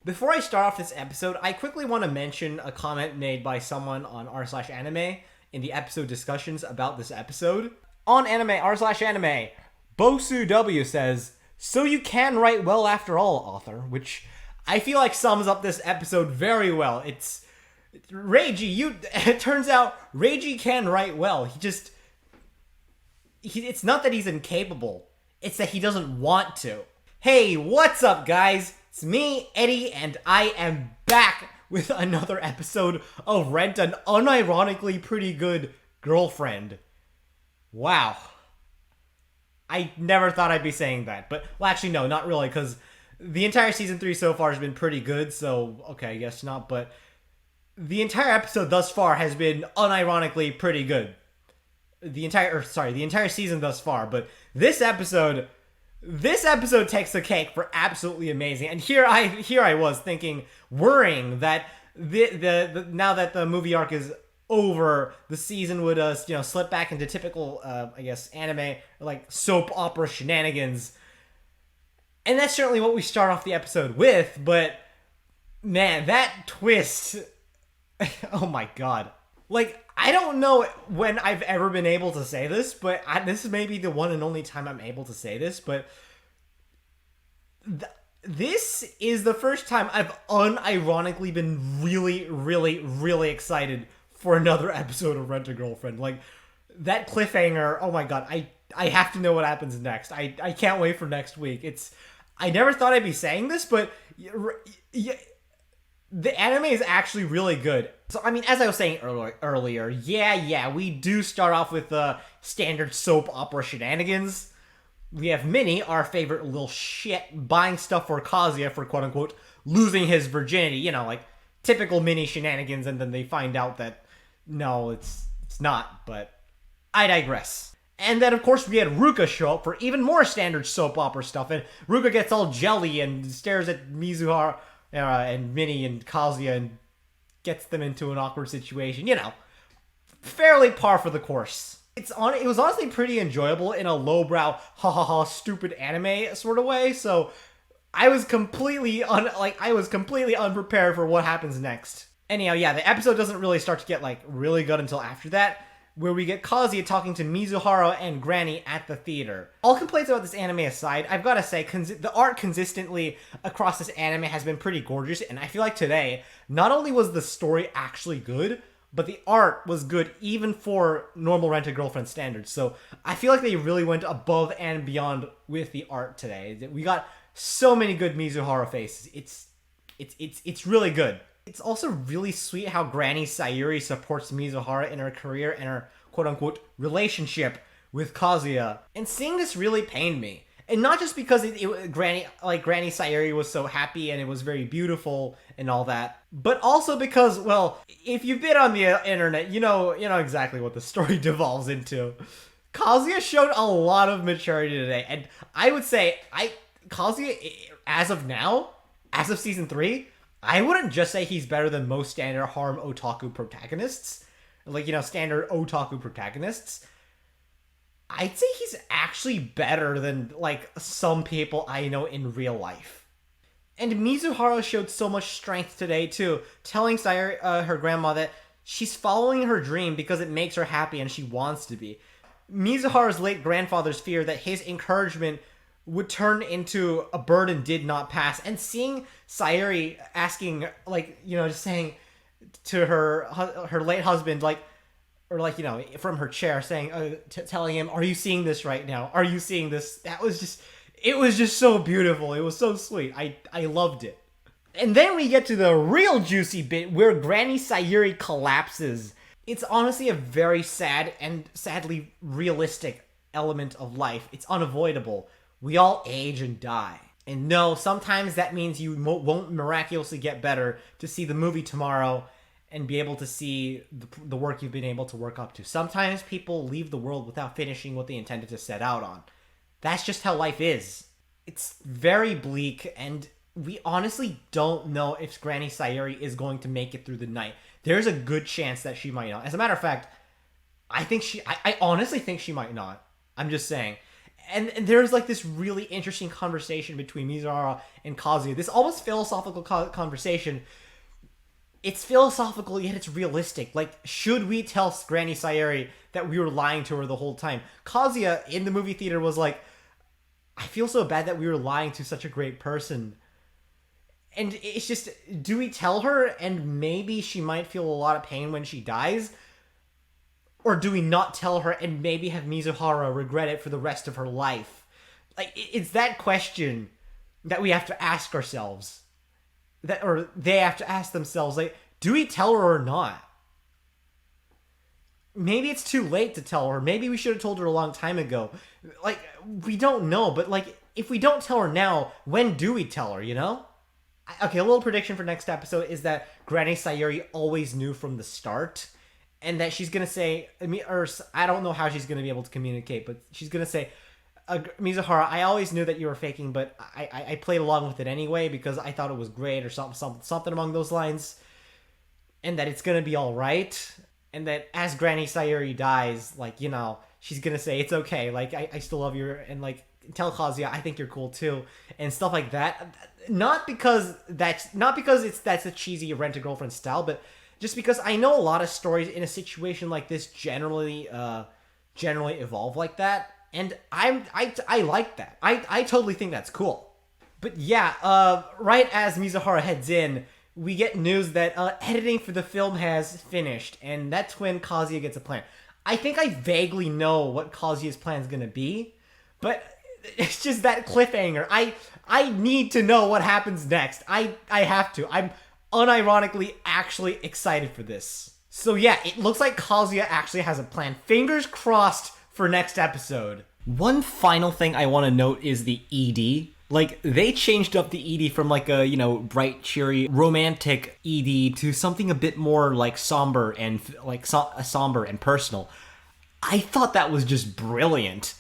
Before I start off this episode, I quickly want to mention a comment made by someone on r/anime in the episode discussions about this episode. On anime r/anime, Bosu W says, "So you can write well after all, author," which I feel like sums up this episode very well. It's Reiji, it turns out Reiji can write well. It's not that he's incapable. It's that he doesn't want to. Hey, what's up, guys? It's me, Eddie, and I am back with another episode of Rent an Unironically Pretty Good Girlfriend. Wow. I never thought I'd be saying that, but, well, actually, no, not really, because the entire season 3 so far has been pretty good, so, okay, I guess not, but the entire episode thus far has been unironically pretty good. The entire season thus far, but this episode takes the cake for absolutely amazing. And here I was thinking, worrying that the now that the movie arc is over, the season would slip back into typical I guess anime like soap opera shenanigans. And that's certainly what we start off the episode with, but man, that twist, oh my god. Like, I don't know when I've ever been able to say this, but this may be the one and only time I'm able to say this, but this is the first time I've unironically been really, really, really excited for another episode of Rent-A-Girlfriend. Like, that cliffhanger, oh my god, I have to know what happens next. I can't wait for next week. I never thought I'd be saying this, but the anime is actually really good. So, I mean, as I was saying earlier, yeah, we do start off with standard soap opera shenanigans. We have Minnie, our favorite little shit, buying stuff for Kazuya for quote-unquote losing his virginity. You know, like, typical Minnie shenanigans, and then they find out that, no, it's not, but I digress. And then, of course, we had Ruka show up for even more standard soap opera stuff, and Ruka gets all jelly and stares at Mizuhara and Minnie and Kazuya and gets them into an awkward situation. You know, fairly par for the course. It was honestly pretty enjoyable in a lowbrow, stupid anime sort of way. So I was completely unprepared for what happens next. Anyhow, yeah, the episode doesn't really start to get like really good until after that, where we get Kazuya talking to Mizuhara and Granny at the theater. All complaints about this anime aside, I've got to say, the art consistently across this anime has been pretty gorgeous, and I feel like today, not only was the story actually good, but the art was good even for normal Rent-A-Girlfriend standards. So I feel like they really went above and beyond with the art today. We got so many good Mizuhara faces. It's really good. It's also really sweet how Granny Sayuri supports Mizuhara in her career and her quote-unquote relationship with Kazuya. And seeing this really pained me. And not just because Granny Sayuri was so happy and it was very beautiful and all that, but also because, well, if you've been on the internet, you know exactly what the story devolves into. Kazuya showed a lot of maturity today, and I would say, Kazuya, as of season 3, I wouldn't just say he's better than most standard harem otaku protagonists. Like, standard otaku protagonists. I'd say he's actually better than, like, some people I know in real life. And Mizuhara showed so much strength today, too, telling Sayuri, her grandma, that she's following her dream because it makes her happy and she wants to be. Mizuhara's late grandfather's fear that his encouragement would turn into a burden did not pass. And seeing Sayuri asking, just saying to her late husband, from her chair saying, telling him, "Are you seeing this right now? Are you seeing this?" It was just so beautiful. It was so sweet. I loved it. And then we get to the real juicy bit where Granny Sayuri collapses. It's honestly a very sad and sadly realistic element of life. It's unavoidable. We all age and die. And no, sometimes that means you won't miraculously get better to see the movie tomorrow and be able to see the work you've been able to work up to. Sometimes people leave the world without finishing what they intended to set out on. That's just how life is. It's very bleak, and we honestly don't know if Granny Sayuri is going to make it through the night. There's a good chance that she might not. As a matter of fact, I honestly think she might not. I'm just saying. And there's like this really interesting conversation between Mizuhara and Kazuya. This almost philosophical conversation. It's philosophical, yet it's realistic. Like, should we tell Granny Sayuri that we were lying to her the whole time? Kazuya, in the movie theater, was like, I feel so bad that we were lying to such a great person. And it's just, do we tell her and maybe she might feel a lot of pain when she dies? Or do we not tell her and maybe have Mizuhara regret it for the rest of her life? Like, it's that question that we have to ask ourselves. Or they have to ask themselves, like, do we tell her or not? Maybe it's too late to tell her. Maybe we should have told her a long time ago. Like, we don't know, but, like, if we don't tell her now, when do we tell her, you know? Okay, a little prediction for next episode is that Granny Sayuri always knew from the start, and that she's gonna say, I don't know how she's gonna be able to communicate, but she's gonna say, Mizuhara, I always knew that you were faking, but I played along with it anyway because I thought it was great, or something along those lines, and that it's gonna be all right, and that as Granny Sayuri dies, like, you know, she's gonna say it's okay, like, I still love you, and like, tell Kazuya I think you're cool too, and stuff like that. Not because that's a cheesy Rent-A-Girlfriend style, but just because I know a lot of stories in a situation like this generally evolve like that. And I like that. I totally think that's cool. But yeah, right as Mizuhara heads in, we get news that editing for the film has finished, and that's when Kazuya gets a plan. I think I vaguely know what Kazuya's plan is gonna be, but it's just that cliffhanger. I need to know what happens next. I have to. I'm unironically actually excited for this. So yeah, it looks like Kazuya actually has a plan. Fingers crossed for next episode. One final thing I want to note is the ED. Like, they changed up the ED from like a, you know, bright, cheery, romantic ED to something a bit more like somber and like somber and personal. I thought that was just brilliant.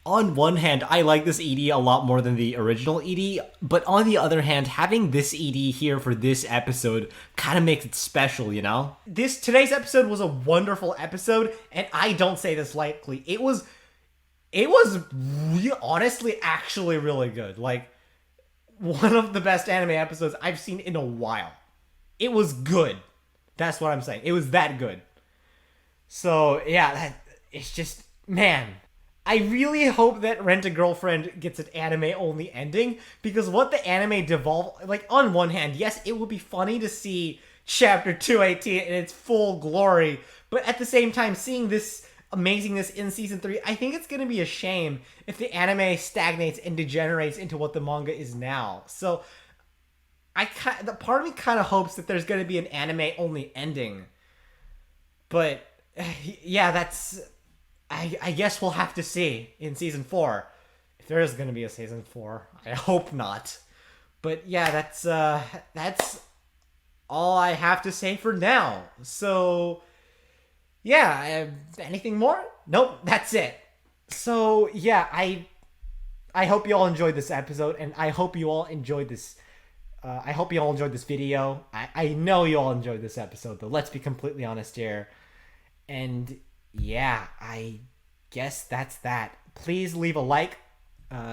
On one hand, I like this ED a lot more than the original ED, but on the other hand, having this ED here for this episode kind of makes it special, you know? Today's episode was a wonderful episode, and I don't say this lightly. It was honestly actually really good. Like, one of the best anime episodes I've seen in a while. It was good. That's what I'm saying. It was that good. So, yeah, it's just, man, I really hope that Rent-A-Girlfriend gets an anime-only ending, because what the anime devolved, like, on one hand, yes, it would be funny to see Chapter 218 in its full glory, but at the same time, seeing this amazingness in Season 3, I think it's going to be a shame if the anime stagnates and degenerates into what the manga is now. So, the part of me kind of hopes that there's going to be an anime-only ending. But, yeah, that's... I guess we'll have to see in Season 4. If there is going to be a Season 4. I hope not. But yeah, that's all I have to say for now. So, yeah, anything more? Nope, that's it. So, yeah, I hope you all enjoyed this episode, and I hope you all enjoyed this video. I know you all enjoyed this episode, though. Let's be completely honest here. And yeah, I guess that's that. Please leave a like,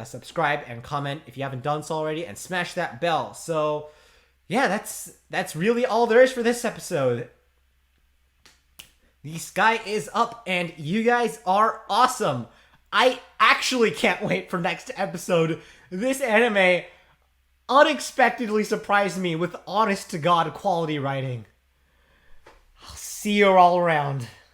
subscribe, and comment if you haven't done so already, and smash that bell. So, yeah, that's really all there is for this episode. The sky is up, and you guys are awesome. I actually can't wait for next episode. This anime unexpectedly surprised me with honest-to-God quality writing. I'll see you all around.